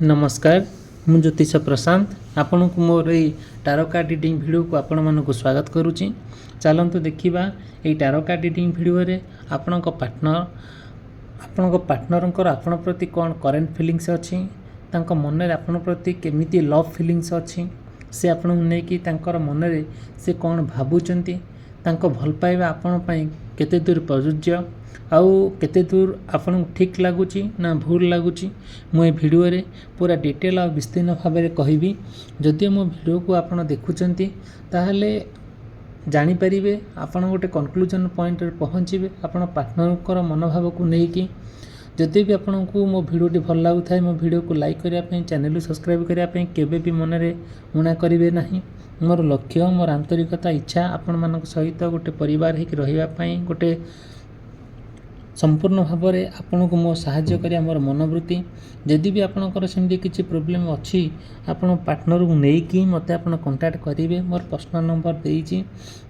नमस्कार मु ज्योतिष प्रशांत आपण को मोर ये टारो कार्ड रीडिंग वीडियो को आपण मानक स्वागत करुच्ची। चलतु देखा ये टारो कार्ड रीडिंग वीडियो रे आपण पार्टनर आपण प्रति कौन करेन्ट फिलिंग्स अच्छी मन में आपण प्रति केमिति लव फिलिंग्स अच्छी से आपण नहीं मन में से कौन भावुंट भल पाइबा आपण केते दूर प्रযোज्य आउ केते दूर आपन ठीक लगुच ना भूल लगुच मुझे वीडियो रे पूरा डिटेल और विस्तीर्ण भाव में कहबी। जदि मो वीडियो को आपन देखुचंती ताहले जानी परिबे आपन गोटे कंक्लूजन पॉइंट रे पहुँचे आपन पार्टनर मनोभाव को लेकिन जदि भी आपन को मो वीडियो भल लगु थाए मो वीडियो को लाइक करने चैनल सब्सक्राइब करने केबे भी मन रे उणा करेंगे नहीं। मोर लक्ष्य मोर आंतरिकता इच्छा आपण मान सहित गोटे परिवार होकर रही गोटे संपूर्ण भाव में आपन को मो साहाय्य करिया मोर मनोवृत्ति। जदि भी आपनकर सेमती किसी प्रोब्लेम अच्छी आपन पार्टनर को लेकिन मत आपन कांटेक्ट करेंगे। मोर पर्सनल नंबर देइछि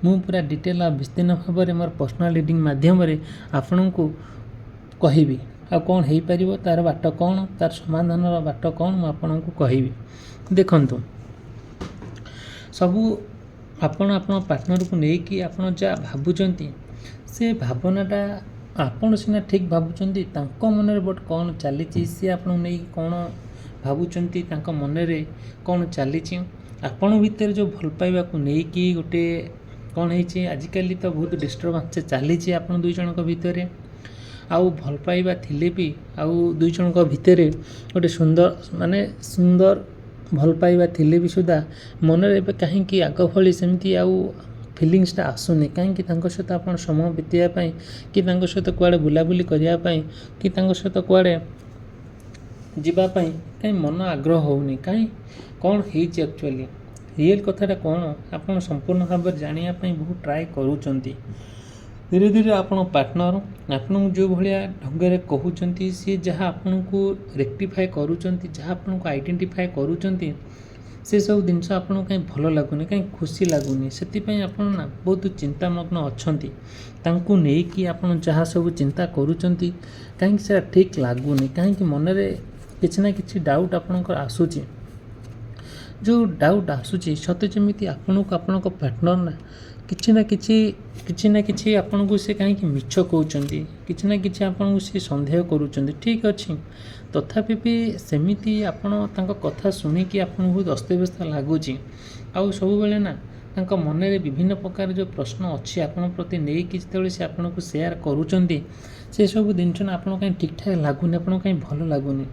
मु पूरा डिटेल आ विस्तीर्ण भाव में मोर पर्सनल रीडिंग माध्यम रे आपन को कहबी आ कौन हो पार तार बाट कौन तार समाधान बाट कौन मु आपन को कहबी। देखंतु सबू आपन पार्टनर को लेकिन आपन जा भावुचंती से भावनाटा आपन सीना ठीक भावुचंती मन में बट कौन चली सी आपन नहीं कौन भावुचंती मन में कौन चली आपन भीतर जो भल पाइबा को लेकिन गोटे कौन है आजिकल तो बहुत डिस्टर्बांस चली आपन दुई जन भितर आउ भल पाइबा थिले भी आउ दुई जन भितर गोटे सुंदर माने सुंदर भल पाइबा थिले भी सुधा मन में कहीं आग भली सेमती आउ फिलिंग्सटा आसुनी कहीं सहित आप समय बिताई कि सहित कुआड़े बुलाबुली करने कि सहित कुआड़े जीवाई कहीं मन आग्रह होनी कहीं कौन होची एक्चुअली रियल कथाटा कौन आप संपूर्ण भाव में जानापी बहुत ट्राए करुँच। धीरे धीरे आपन पार्टनर आपन जो भाया ढंग कहते सी जहाँ आपन को रेक्टिफाए करुँच जहाँ आपन को आइडेंटिफाए करुँच से सब जिनस आपन कहीं भल लगुनि कहीं खुशी लगुनि से आपन ना बहुत चिंतामग्न अच्छी तांकु नहीं कि आपन जहाँ सब चिंता करुँच कहीं से ठीक लगुनि कहीं मन में किसी ना कि डाउट आपनकर आसूची जो डाउट आसूची सते जमी आपन को आपन पार्टनर ना किसी ना कि आपन को से कहीं मिछ कहते किसी ना कि आपन को से सन्देह करुँच ठीक अच्छे तथापि भी सेमिति आपन कथा शुणिकी आपन बहुत अस्तव्यस्त लगुच आउ सब बेले ना मन में विभिन्न प्रकार जो प्रश्न अच्छी आपन प्रति नहीं कि से आपन को शेयर करुँच से सब जिनस आपन कहीं ठीक ठाक लगुनि आपन कहीं भल लगुनि।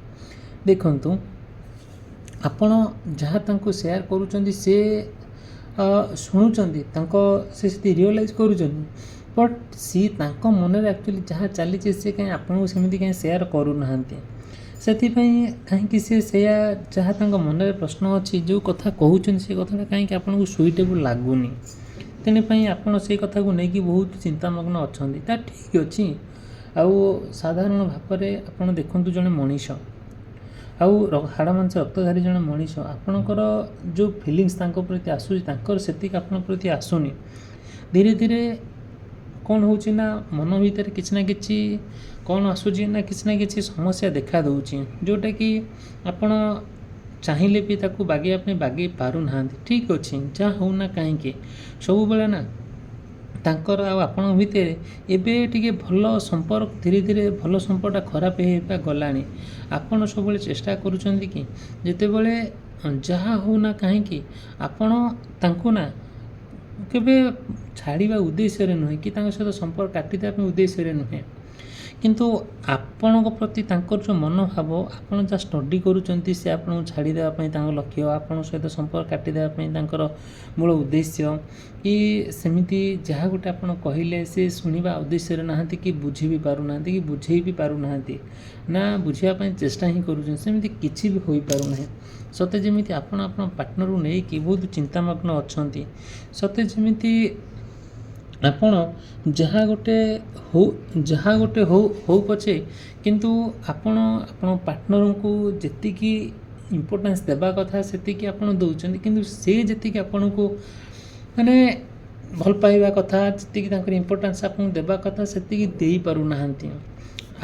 देखंतु आपन जहाँ तांको शेयर करुँच से शुणुंट से रियलाइज करुँच बट सी मन में एक्चुअली जहाँ चली से कहीं आपको सेमती कहीं शेयर करूना से कहीं से जहाँ मन में प्रश्न अच्छी जो कथा कहते से कथा कहीं आपको सुइटेबल लगुनि तेने आपड़ से कथा को लेकिन बहुत चिंतामग्न अच्छा ठीक अच्छी आउ साधारण भाव में आप देखु जड़े मनीष आउ हाड़ मांस रक्तधारी जन मनीष आपणकर जो फिलिंग्स प्रति आसूर से प्रति आसुनी धीरे धीरे कौन हो मन भीतर किसी ना कि कौन आसूची ना कि समस्या देखा दूची जोटा कि आपण चाहिए भी ताकू बागेवा बागे पारुना ठीक अच्छे जहाँ होना कहीं सब बेले ना तांकर आपण भितर एबे टिके भल संपर्क धीरे धीरे भल संपर्कटा खराब होगा गलानी आपण सब चेष्टा करुँच कि जितेबले जहाँ होना कहीं आपण तांको ना केबे छाड़वा उद्देश्य नुहे कि सहित संपर्क काटिदेवा उद्देश्य नुहे किंतु आपण प्रति जो मनोभाव आपन जहाँ स्टडी करुँच से आपन छाड़देवाई लक्ष्य आपन सहित संपर्क काटिदेवाई मूल उद्देश्य कि सेमिति जहाँ गोटे आपन कहले से शुणा उद्देश्य ना कि बुझी भी पारुना कि बुझे भी पारुना ना बुझापी चेष्टा ही करुँच किसी भी हो पारुना सते जमी आपन आपन पार्टनर को लेकिन बहुत चिंतामग्न अच्छा सते जमी आपण जहाँ गोटे हो पछे किंतु आपण आपण पार्टनर को जेतिकी इम्पोर्टेंस देवा कथा सेतिकी आपण दउछन किंतु से जेतिकी आपण को माने भल पाइबा कथा जेतिकी तांकर इम्पोर्टेंस आपण देवा कथा सेतिकी देई पारु नाहंती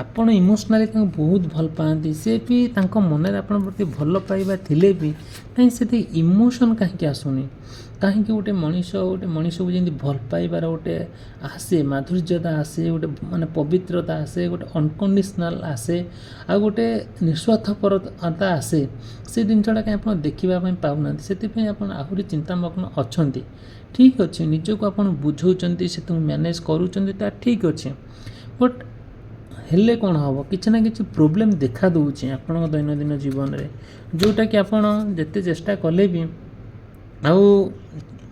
ଆପଣ ଇମୋସନାଲି ତାଙ୍କୁ ବହୁତ ଭଲ ପାଆନ୍ତି, ସେ ବି ତାଙ୍କ ମନରେ ଆପଣଙ୍କ ପ୍ରତି ଭଲ ପାଇବା ଥିଲେ ବି କାହିଁକି ସେଠି ଇମୋସନ୍ କାହିଁକି ଆସୁନି? କାହିଁକି ଗୋଟେ ମଣିଷକୁ ଯେମିତି ଭଲ ପାଇବାର ଗୋଟେ ଆସେ, ମାଧୁର୍ଯ୍ୟତା ଆସେ, ଗୋଟେ ମାନେ ପବିତ୍ରତା ଆସେ, ଗୋଟେ ଅନକଣ୍ଡିସନାଲ୍ ଆସେ, ଆଉ ଗୋଟେ ନିଃସ୍ୱାର୍ଥପରତା ଆସେ, ସେ ଜିନିଷଟା କାହିଁ ଆପଣ ଦେଖିବା ପାଇଁ ପାଉନାହାନ୍ତି? ସେଥିପାଇଁ ଆପଣ ଆହୁରି ଚିନ୍ତାମଗ୍ନ ଅଛନ୍ତି। ଠିକ୍ ଅଛି, ନିଜକୁ ଆପଣ ବୁଝଉଛନ୍ତି, ସେଠୁ ମ୍ୟାନେଜ୍ କରୁଛନ୍ତି, ତା ଠିକ୍ ଅଛି। ବଟ୍ ହେଲେ କ'ଣ ହେବ? କିଛି ନା କିଛି ପ୍ରୋବ୍ଲେମ୍ ଦେଖା ଦେଉଛି ଆପଣଙ୍କ ଦୈନନ୍ଦିନ ଜୀବନରେ, ଯେଉଁଟାକି ଆପଣ ଯେତେ ଚେଷ୍ଟା କଲେ ବି ଆଉ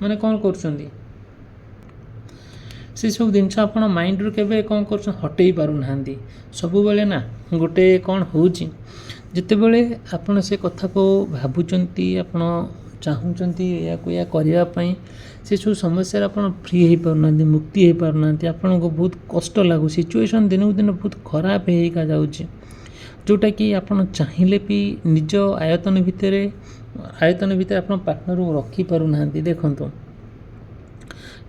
ମାନେ କ'ଣ କରୁଛନ୍ତି, ସେସବୁ ଜିନିଷ ଆପଣ ମାଇଣ୍ଡରୁ କେବେ କ'ଣ କରୁଛନ୍ତି, ହଟେଇ ପାରୁନାହାନ୍ତି। ସବୁବେଳେ ନା ଗୋଟେ କ'ଣ ହେଉଛି, ଯେତେବେଳେ ଆପଣ ସେ କଥାକୁ ଭାବୁଛନ୍ତି, ଆପଣ ଚାହୁଁଛନ୍ତି ଏହାକୁ ଏୟା କରିବା ପାଇଁ, ସେସବୁ ସମସ୍ୟାରେ ଆପଣ ଫ୍ରି ହେଇପାରୁନାହାନ୍ତି, ମୁକ୍ତି ହେଇପାରୁନାହାନ୍ତି। ଆପଣଙ୍କୁ ବହୁତ କଷ୍ଟ ଲାଗୁଛି, ସିଚୁଏସନ୍ ଦିନକୁ ଦିନ ବହୁତ ଖରାପ ହେଇକା ଯାଉଛି, ଯେଉଁଟାକି ଆପଣ ଚାହିଁଲେ ବି ନିଜ ଆୟତନ ଭିତରେ ଆପଣ ପାର୍ଟନରକୁ ରଖିପାରୁନାହାନ୍ତି। ଦେଖନ୍ତୁ,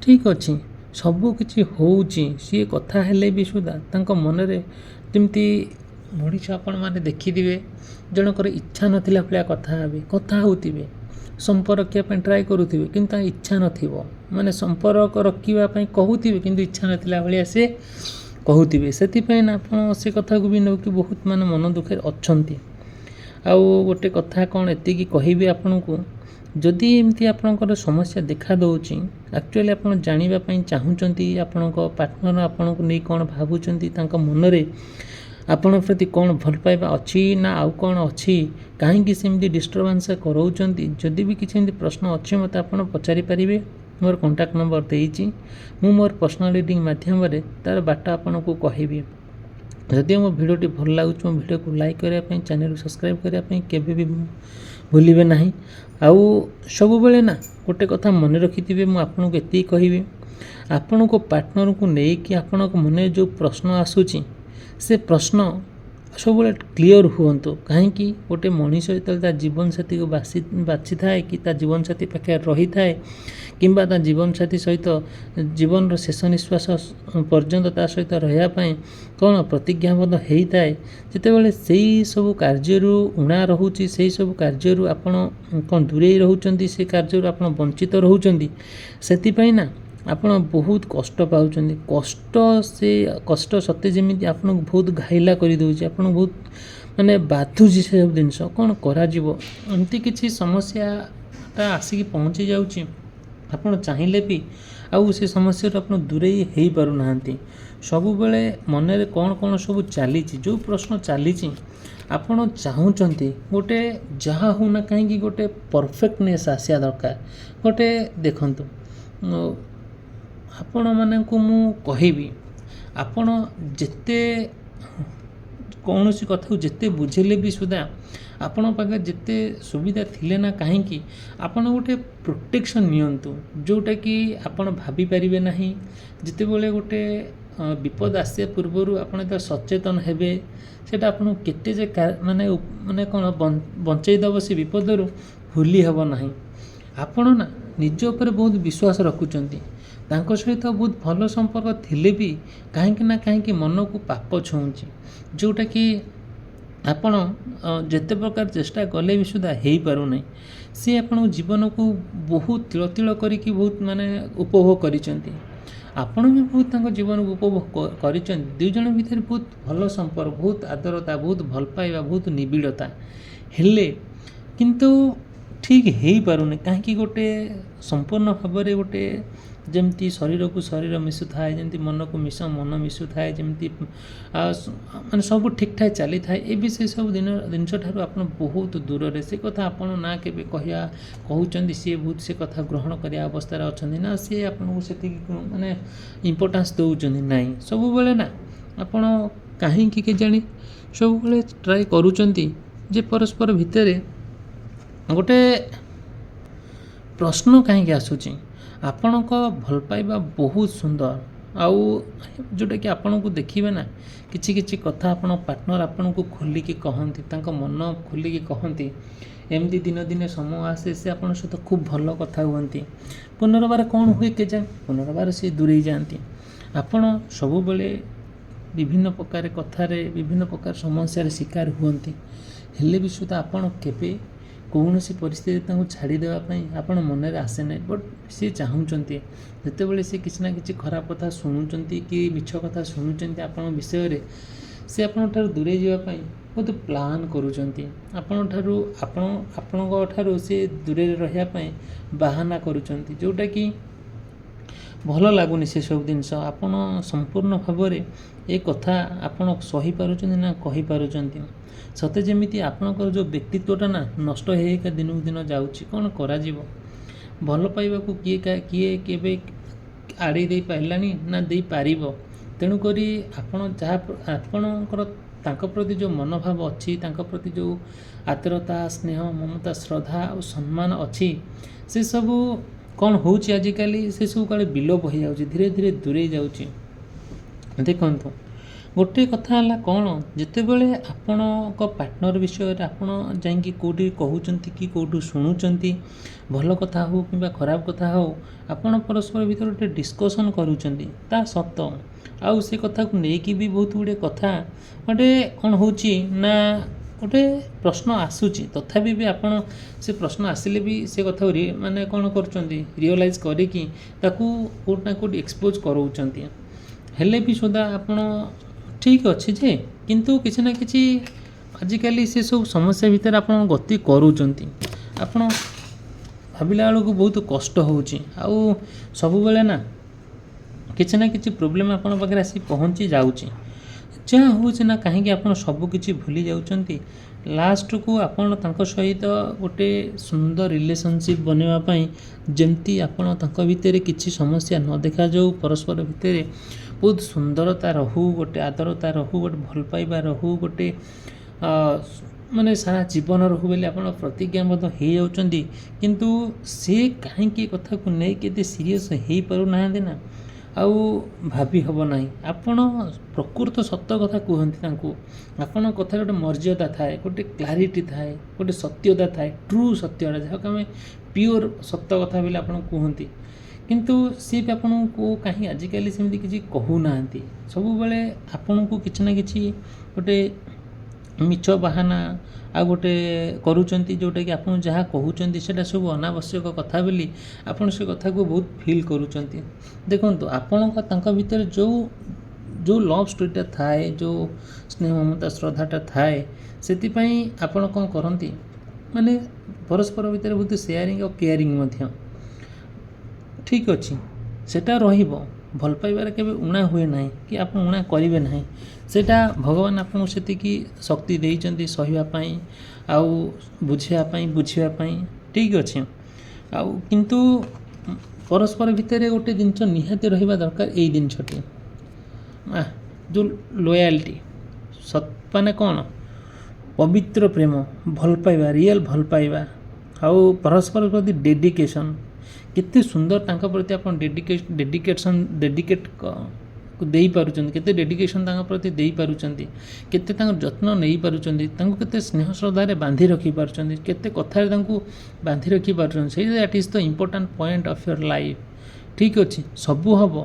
ଠିକ୍ ଅଛି, ସବୁ କିଛି ହେଉଛି, ସିଏ କଥା ହେଲେ ବି ସୁଦ୍ଧା ତାଙ୍କ ମନରେ ଯେମିତି ମଣିଷ ଆପଣମାନେ ଦେଖିଥିବେ, ଜଣଙ୍କର ଇଚ୍ଛା ନଥିଲା ଭଳିଆ କଥା ହେଉଥିବେ, ସମ୍ପର୍କ ରଖିବା ପାଇଁ ଟ୍ରାଏ କରୁଥିବେ, କିନ୍ତୁ ତାଙ୍କ ଇଚ୍ଛା ନଥିବ, ମାନେ ସମ୍ପର୍କ ରଖିବା ପାଇଁ କହୁଥିବେ କିନ୍ତୁ ଇଚ୍ଛା ନଥିଲା ଭଳିଆ ସେ କହୁଥିବେ। ସେଥିପାଇଁ ନା ଆପଣ ସେ କଥାକୁ ବି ନେଉକି ବହୁତ ମାନେ ମନ ଦୁଃଖରେ ଅଛନ୍ତି। ଆଉ ଗୋଟେ କଥା କ'ଣ ଏତିକି କହିବି ଆପଣଙ୍କୁ, ଯଦି ଏମିତି ଆପଣଙ୍କର ସମସ୍ୟା ଦେଖା ଦେଉଛି, ଆକ୍ଚୁଆଲି ଆପଣ ଜାଣିବା ପାଇଁ ଚାହୁଁଛନ୍ତି ଆପଣଙ୍କ ପାର୍ଟନର ଆପଣଙ୍କୁ ନେଇ କ'ଣ ଭାବୁଛନ୍ତି, ତାଙ୍କ ମନରେ ଆପଣଙ୍କ ପ୍ରତି କ'ଣ ଭଲ ପାଇବା ଅଛି ନା ଆଉ କ'ଣ ଅଛି, କାହିଁକି ସେମିତି ଡିଷ୍ଟର୍ବାନ୍ସ କରାଉଛନ୍ତି, ଯଦି ବି କିଛି ଏମିତି ପ୍ରଶ୍ନ ଅଛି ମୋତେ ଆପଣ ପଚାରିପାରିବେ। ମୋର କଣ୍ଟାକ୍ଟ ନମ୍ବର ଦେଇଛି, ମୁଁ ମୋର ପର୍ସନାଲ ରିଡ଼ିଂ ମାଧ୍ୟମରେ ତା'ର ବାଟ ଆପଣଙ୍କୁ କହିବି। ଯଦି ମୋ ଭିଡ଼ିଓଟି ଭଲ ଲାଗୁଛି, ମୋ ଭିଡ଼ିଓକୁ ଲାଇକ୍ କରିବା ପାଇଁ, ଚ୍ୟାନେଲକୁ ସବସ୍କ୍ରାଇବ୍ କରିବା ପାଇଁ କେବେ ବି ଭୁଲିବେ ନାହିଁ। ଆଉ ସବୁବେଳେ ନା ଗୋଟେ କଥା ମନେ ରଖିଥିବେ, ମୁଁ ଆପଣଙ୍କୁ ଏତିକି କହିବି, ଆପଣଙ୍କ ପାର୍ଟନରକୁ ନେଇକି ଆପଣଙ୍କ ମନରେ ଯେଉଁ ପ୍ରଶ୍ନ ଆସୁଛି, ସେ ପ୍ରଶ୍ନ ସବୁବେଳେ କ୍ଲିଅର୍ ହୁଅନ୍ତୁ। କାହିଁକି ଗୋଟେ ମଣିଷ ଯେତେବେଳେ ତା ଜୀବନସାଥୀକୁ ବାଛିଥାଏ କି ତା ଜୀବନସାଥୀ ପାଖରେ ରହିଥାଏ, କିମ୍ବା ତା ଜୀବନସାଥୀ ସହିତ ଜୀବନର ଶେଷ ନିଶ୍ୱାସ ପର୍ଯ୍ୟନ୍ତ ତା ସହିତ ରହିବା ପାଇଁ କ'ଣ ପ୍ରତିଜ୍ଞାବଦ୍ଧ ହେଇଥାଏ, ଯେତେବେଳେ ସେଇ ସବୁ କାର୍ଯ୍ୟରୁ ଉଣା ରହୁଛି, ସେଇ ସବୁ କାର୍ଯ୍ୟରୁ ଆପଣ କ'ଣ ଦୂରେଇ ରହୁଛନ୍ତି, ସେ କାର୍ଯ୍ୟରୁ ଆପଣ ବଞ୍ଚିତ ରହୁଛନ୍ତି, ସେଥିପାଇଁ ନା ଆପଣ ବହୁତ କଷ୍ଟ ପାଉଛନ୍ତି। ସେ କଷ୍ଟ ସତେ ଯେମିତି ଆପଣଙ୍କୁ ବହୁତ ଘାଇଲା କରିଦେଉଛି, ଆପଣଙ୍କୁ ବହୁତ ମାନେ ବାଧୁଛି ସେସବୁ ଜିନିଷ। କ'ଣ କରାଯିବ? ଏମିତି କିଛି ସମସ୍ୟାଟା ଆସିକି ପହଞ୍ଚି ଯାଉଛି, ଆପଣ ଚାହିଁଲେ ବି ଆଉ ସେ ସମସ୍ୟାରୁ ଆପଣ ଦୂରେଇ ହେଇପାରୁନାହାନ୍ତି। ସବୁବେଳେ ମନରେ କ'ଣ କ'ଣ ସବୁ ଚାଲିଛି, ଯେଉଁ ପ୍ରଶ୍ନ ଚାଲିଛି, ଆପଣ ଚାହୁଁଛନ୍ତି ଗୋଟେ ଯାହା ହେଉନା କାହିଁକି ଗୋଟେ ପରଫେକ୍ଟନେସ୍ ଆସିବା ଦରକାର। ଗୋଟେ ଦେଖନ୍ତୁ, ଆପଣମାନଙ୍କୁ ମୁଁ କହିବି, ଆପଣ ଯେତେ କୌଣସି କଥାକୁ ଯେତେ ବୁଝିଲେ ବି ସୁଦ୍ଧା ଆପଣଙ୍କ ପାଖରେ ଯେତେ ସୁବିଧା ଥିଲେ ନା କାହିଁକି, ଆପଣ ଗୋଟେ ପ୍ରୋଟେକ୍ସନ୍ ନିଅନ୍ତୁ, ଯେଉଁଟାକି ଆପଣ ଭାବିପାରିବେ ନାହିଁ। ଯେତେବେଳେ ଗୋଟେ ବିପଦ ଆସିବା ପୂର୍ବରୁ ଆପଣ ଯେତେବେଳେ ସଚେତନ ହେବେ, ସେଇଟା ଆପଣଙ୍କୁ କେତେ ଯେ ମାନେ କ'ଣ ବଞ୍ଚେଇ ଦେବ ସେ ବିପଦରୁ ଭୁଲି ହେବ ନାହିଁ। ଆପଣ ନା ନିଜ ଉପରେ ବହୁତ ବିଶ୍ୱାସ ରଖୁଛନ୍ତି, ତାଙ୍କ ସହିତ ବହୁତ ଭଲ ସମ୍ପର୍କ ଥିଲେ ବି କାହିଁକି ମନକୁ ପାପ ଛୁଉଁଛି, ଯେଉଁଟାକି ଆପଣ ଯେତେ ପ୍ରକାର ଚେଷ୍ଟା କଲେ ବି ସୁଦ୍ଧା ହେଇପାରୁନାହିଁ। ସେ ଆପଣଙ୍କ ଜୀବନକୁ ବହୁତ ତିଳ କରିକି ବହୁତ ମାନେ ଉପଭୋଗ କରିଛନ୍ତି, ଆପଣ ବି ବହୁତ ତାଙ୍କ ଜୀବନକୁ ଉପଭୋଗ କରିଛନ୍ତି। ଦୁଇ ଜଣ ଭିତରେ ବହୁତ ଭଲ ସମ୍ପର୍କ, ବହୁତ ଆଦରତା, ବହୁତ ଭଲ ପାଇବା, ବହୁତ ନିବିଡ଼ତା, ହେଲେ କିନ୍ତୁ ଠିକ୍ ହେଇପାରୁନି। କାହିଁକି ଗୋଟେ ସମ୍ପୂର୍ଣ୍ଣ ଭାବରେ ଗୋଟେ ଯେମିତି ଶରୀରକୁ ଶରୀର ମିଶୁଥାଏ, ଯେମିତି ମନକୁ ମନ ମିଶୁଥାଏ, ଯେମିତି ମାନେ ସବୁ ଠିକ୍ଠାକ୍ ଚାଲିଥାଏ, ଏବେ ସେସବୁ ଜିନିଷଠାରୁ ଆପଣ ବହୁତ ଦୂରରେ। ସେ କଥା ଆପଣ ନା କେବେ କହୁଛନ୍ତି, ସିଏ ବହୁତ ସେ କଥା ଗ୍ରହଣ କରିବା ଅବସ୍ଥାରେ ଅଛନ୍ତି ନା, ସିଏ ଆପଣଙ୍କୁ ସେତିକି ମାନେ ଇମ୍ପୋର୍ଟାନ୍ସ ଦେଉଛନ୍ତି ନାହିଁ। ସବୁବେଳେ ନା ଆପଣ କାହିଁକି କେଜାଣି ସବୁବେଳେ ଟ୍ରାଏ କରୁଛନ୍ତି ଯେ ପରସ୍ପର ଭିତରେ ଗୋଟେ ପ୍ରଶ୍ନ କାହିଁକି ଆସୁଛି। ଆପଣଙ୍କ ଭଲ ପାଇବା ବହୁତ ସୁନ୍ଦର, ଆଉ ଯେଉଁଟାକି ଆପଣଙ୍କୁ ଦେଖିବେ ନା କିଛି କିଛି କଥା ଆପଣ ପାର୍ଟନର ଆପଣଙ୍କୁ ଖୋଲିକି କହନ୍ତି, ତାଙ୍କ ମନ ଖୋଲିକି କହନ୍ତି। ଏମିତି ଦିନେ ସମୟ ଆସେ ସେ ଆପଣଙ୍କ ସହିତ ଖୁବ୍ ଭଲ କଥା ହୁଅନ୍ତି, ପୁନର୍ବାର କ'ଣ ହୁଏ କେଜାଣି, ପୁନର୍ବାର ସେ ଦୂରେଇ ଯାଆନ୍ତି। ଆପଣ ସବୁବେଳେ ବିଭିନ୍ନ ପ୍ରକାର କଥାରେ ବିଭିନ୍ନ ପ୍ରକାର ସମସ୍ୟାର ଶିକାର ହୁଅନ୍ତି। ହେଲେ ବି ସୁଦ୍ଧା ଆପଣ କେବେ କୌଣସି ପରିସ୍ଥିତିରେ ତାଙ୍କୁ ଛାଡ଼ିଦେବା ପାଇଁ ଆପଣ ମନରେ ଆସେ ନାହିଁ। ବଟ୍ ସିଏ ଚାହୁଁଛନ୍ତି ଯେତେବେଳେ ସେ କିଛି ନା କିଛି ଖରାପ କଥା ଶୁଣୁଛନ୍ତି କି ମିଛ କଥା ଶୁଣୁଛନ୍ତି ଆପଣଙ୍କ ବିଷୟରେ, ସେ ଆପଣଙ୍କ ଠାରୁ ଦୂରେଇ ଯିବା ପାଇଁ ବହୁତ ପ୍ଲାନ୍ କରୁଛନ୍ତି। ଆପଣଙ୍କ ଠାରୁ ସେ ଦୂରରେ ରହିବା ପାଇଁ ବାହାନା କରୁଛନ୍ତି, ଯେଉଁଟାକି ଭଲ ଲାଗୁନି ସେସବୁ ଜିନିଷ। ଆପଣ ସମ୍ପୂର୍ଣ୍ଣ ଭାବରେ ଏ କଥା ଆପଣ ସହିପାରୁଛନ୍ତି ନା କହିପାରୁଛନ୍ତି? ସତେ ଯେମିତି ଆପଣଙ୍କର ଯେଉଁ ବ୍ୟକ୍ତିତ୍ୱଟା ନା ନଷ୍ଟ ହେଇକା ଦିନକୁ ଦିନ ଯାଉଛି। କ'ଣ କରାଯିବ? ଭଲ ପାଇବାକୁ କିଏ କେବେ ଆଡ଼େଇ ଦେଇପାରିଲାନି ନା ଦେଇପାରିବ। ତେଣୁକରି ଆପଣଙ୍କର ତାଙ୍କ ପ୍ରତି ଯେଉଁ ମନୋଭାବ ଅଛି, ତାଙ୍କ ପ୍ରତି ଯେଉଁ ଆତ୍ରତା, ସ୍ନେହ, ମମତା, ଶ୍ରଦ୍ଧା ଆଉ ସମ୍ମାନ ଅଛି, ସେସବୁ କ'ଣ ହେଉଛି ଆଜିକାଲି ସେସବୁ କାଳେ ବିଲୋପ ହୋଇଯାଉଛି, ଧୀରେ ଧୀରେ ଦୂରେଇ ଯାଉଛି। ଦେଖନ୍ତୁ, ଗୋଟିଏ କଥା ହେଲା କ'ଣ, ଯେତେବେଳେ ଆପଣଙ୍କ ପାର୍ଟନର ବିଷୟରେ ଆପଣ ଯାଇକି କେଉଁଠି କହୁଛନ୍ତି କି କେଉଁଠୁ ଶୁଣୁଛନ୍ତି, ଭଲ କଥା ହେଉ କିମ୍ବା ଖରାପ କଥା ହେଉ, ଆପଣ ପରସ୍ପର ଭିତରେ ଗୋଟେ ଡିସ୍କସନ୍ କରୁଛନ୍ତି, ତା ସତ। ଆଉ ସେ କଥାକୁ ନେଇକି ବି ବହୁତ ଗୁଡ଼ିଏ କଥା ଗୋଟେ କ'ଣ ହେଉଛି ନା ଗୋଟେ ପ୍ରଶ୍ନ ଆସୁଛି, ତଥାପି ବି ଆପଣ ସେ ପ୍ରଶ୍ନ ଆସିଲେ ବି ସେ କଥାକୁ ମାନେ କ'ଣ କରୁଛନ୍ତି, ରିଅଲାଇଜ୍ କରିକି ତାକୁ କେଉଁଠି ନା କେଉଁଠି ଏକ୍ସପୋଜ୍ କରାଉଛନ୍ତି। ହେଲେ ବି ସୁଦ୍ଧା ଆପଣ ଠିକ୍ ଅଛି ଯେ, କିନ୍ତୁ କିଛି ନା କିଛି ଆଜିକାଲି ସେସବୁ ସମସ୍ୟା ଭିତରେ ଆପଣ ଗତି କରୁଛନ୍ତି। ଆପଣ ଭାବିଲା ବେଳକୁ ବହୁତ କଷ୍ଟ ହେଉଛି। ଆଉ ସବୁବେଳେ ନା କିଛି ନା କିଛି ପ୍ରୋବ୍ଲେମ୍ ଆପଣଙ୍କ ପାଖରେ ଆସି ପହଞ୍ଚି ଯାଉଛି। ଯାହା ହେଉଛି ନା କାହିଁକି ଆପଣ ସବୁ କିଛି ଭୁଲି ଯାଉଛନ୍ତି। ଲାଷ୍ଟକୁ ଆପଣ ତାଙ୍କ ସହିତ ଗୋଟେ ସୁନ୍ଦର ରିଲେସନସିପ୍ ବନେଇବା ପାଇଁ ଯେମିତି ଆପଣ ତାଙ୍କ ଭିତରେ କିଛି ସମସ୍ୟା ନ ଦେଖାଯାଉ, ପରସ୍ପର ଭିତରେ ବହୁତ ସୁନ୍ଦରତା ରହୁ, ଗୋଟେ ଆଦରତା ରହୁ, ଗୋଟେ ଭଲ ପାଇବା ରହୁ, ଗୋଟେ ମାନେ ସାରା ଜୀବନ ରହୁ ବୋଲି ଆପଣ ପ୍ରତିଜ୍ଞା ମଧ୍ୟ ହେଇଯାଉଛନ୍ତି। କିନ୍ତୁ ସେ କାହିଁକି ଏ କଥାକୁ ନେଇକି ଏତେ ସିରିୟସ୍ ହେଇପାରୁନାହାନ୍ତି ନା, ଆଉ ଭାବି ହେବ ନାହିଁ। ଆପଣ ପ୍ରକୃତ ସତ କଥା କୁହନ୍ତି ତାଙ୍କୁ। ଆପଣଙ୍କ କଥାରେ ଗୋଟେ ମର୍ଯ୍ୟାଦା ଥାଏ, ଗୋଟେ କ୍ଲାରିଟି ଥାଏ, ଗୋଟେ ସତ୍ୟତା ଥାଏ, ଟ୍ରୁ ସତ୍ୟଟା, ଯାହାକୁ ଆମେ ପିଓର ସତ କଥା ବୋଲି ଆପଣ କୁହନ୍ତି। କିନ୍ତୁ ସିଏ ବି ଆପଣଙ୍କୁ କାହିଁ ଆଜିକାଲି ସେମିତି କିଛି କହୁନାହାନ୍ତି। ସବୁବେଳେ ଆପଣଙ୍କୁ କିଛି ନା କିଛି ଗୋଟେ ମିଛ ବାହାନା ଆଉ ଗୋଟେ କରୁଛନ୍ତି, ଯେଉଁଟାକି ଆପଣ ଯାହା କହୁଛନ୍ତି ସେଇଟା ସବୁ ଅନାବଶ୍ୟକ କଥା ବୋଲି ଆପଣ ସେ କଥାକୁ ବହୁତ ଫିଲ୍ କରୁଛନ୍ତି। ଦେଖନ୍ତୁ, ଆପଣଙ୍କ ତାଙ୍କ ଭିତରେ ଯେଉଁ ଲଭ୍ ଷ୍ଟୋରିଟା ଥାଏ, ଯେଉଁ ସ୍ନେହ, ମମତା, ଶ୍ରଦ୍ଧାଟା ଥାଏ, ସେଥିପାଇଁ ଆପଣ କ'ଣ କରନ୍ତି, ମାନେ ପରସ୍ପର ଭିତରେ ବହୁତ ସେୟାରିଂ ଆଉ କେୟାରିଂ ମଧ୍ୟ ଠିକ୍ ଅଛି, ସେଇଟା ରହିବ। ଭଲ ପାଇବାରେ କେବେ ଉଣା ହୁଏ ନାହିଁ କି ଆପଣ ଉଣା କରିବେ ନାହିଁ। ସେଇଟା ଭଗବାନ ଆପଣଙ୍କୁ ସେତିକି ଶକ୍ତି ଦେଇଛନ୍ତି ସହିବା ପାଇଁ ଆଉ ବୁଝିବା ପାଇଁ, ଠିକ୍ ଅଛି। ଆଉ କିନ୍ତୁ ପରସ୍ପର ଭିତରେ ଗୋଟେ ଜିନିଷ ନିହାତି ରହିବା ଦରକାର, ଏଇ ଜିନିଷଟି ଯେଉଁ ଲୟାଲ୍ଟି, ମାନେ କ'ଣ, ପବିତ୍ର ପ୍ରେମ, ଭଲ ପାଇବା, ରିଏଲ୍ ଭଲ ପାଇବା ଆଉ ପରସ୍ପର ପ୍ରତି ଡେଡିକେସନ୍। କେତେ ସୁନ୍ଦର ତାଙ୍କ ପ୍ରତି ଆପଣ ଡେଡିକେଟ୍ ଦେଇପାରୁଛନ୍ତି, କେତେ ଡେଡିକେସନ୍ ତାଙ୍କ ପ୍ରତି ଦେଇପାରୁଛନ୍ତି, କେତେ ତାଙ୍କ ଯତ୍ନ ନେଇପାରୁଛନ୍ତି, ତାଙ୍କୁ କେତେ ସ୍ନେହ ଶ୍ରଦ୍ଧାରେ ବାନ୍ଧି ରଖିପାରୁଛନ୍ତି, କେତେ କଥାରେ ତାଙ୍କୁ ବାନ୍ଧି ରଖିପାରୁଛନ୍ତି। That is the important point of your life. ଠିକ୍ ଅଛି, ସବୁ ହେବ,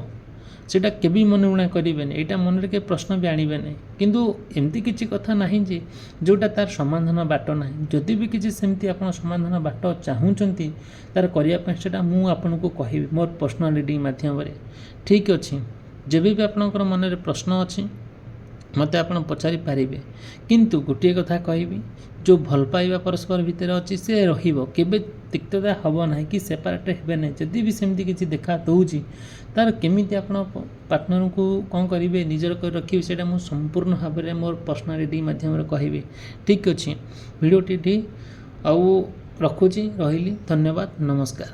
ସେଇଟା କେବେ ମନେ ଉଣା କରିବେନି, ଏଇଟା ମନରେ କେବେ ପ୍ରଶ୍ନ ବି ଆଣିବେ ନାହିଁ। କିନ୍ତୁ ଏମିତି କିଛି କଥା ନାହିଁ ଯେ ଯେଉଁଟା ତା'ର ସମାଧାନ ବାଟ ନାହିଁ। ଯଦି ବି କିଛି ସେମିତି ଆପଣ ସମାଧାନ ବାଟ ଚାହୁଁଛନ୍ତି ତା'ର କରିବା ପାଇଁ, ସେଇଟା ମୁଁ ଆପଣଙ୍କୁ କହିବି ମୋର ପର୍ସନାଲ୍ ରିଡ଼ିଂ ମାଧ୍ୟମରେ। ଠିକ୍ ଅଛି, ଯେବେ ବି ଆପଣଙ୍କର ମନରେ ପ୍ରଶ୍ନ ଅଛି ମୋତେ ଆପଣ ପଚାରି ପାରିବେ। କିନ୍ତୁ ଗୋଟିଏ କଥା କହିବି, ଯେଉଁ ଭଲ ପାଇବା ପରସ୍ପର ଭିତରେ ଅଛି ସେ ରହିବ, କେବେ ତିକ୍ତତା ହେବ ନାହିଁ କି ସେପାରେଟ୍ ହେବେ ନାହିଁ। ଯଦି ବି ସେମିତି କିଛି ଦେଖା ଦେଉଛି, ତା'ର କେମିତି ଆପଣ ପାର୍ଟନରକୁ କ'ଣ କରିବେ, ନିଜର କରି ରଖିବେ, ସେଇଟା ମୁଁ ସମ୍ପୂର୍ଣ୍ଣ ଭାବରେ ମୋର ପର୍ସନାଲ୍ ରିଡ଼ିଂ ମାଧ୍ୟମରେ କହିବି। ଠିକ୍ ଅଛି, ଭିଡ଼ିଓଟି ଆଉ ରଖୁଛି, ରହିଲି, ଧନ୍ୟବାଦ, ନମସ୍କାର।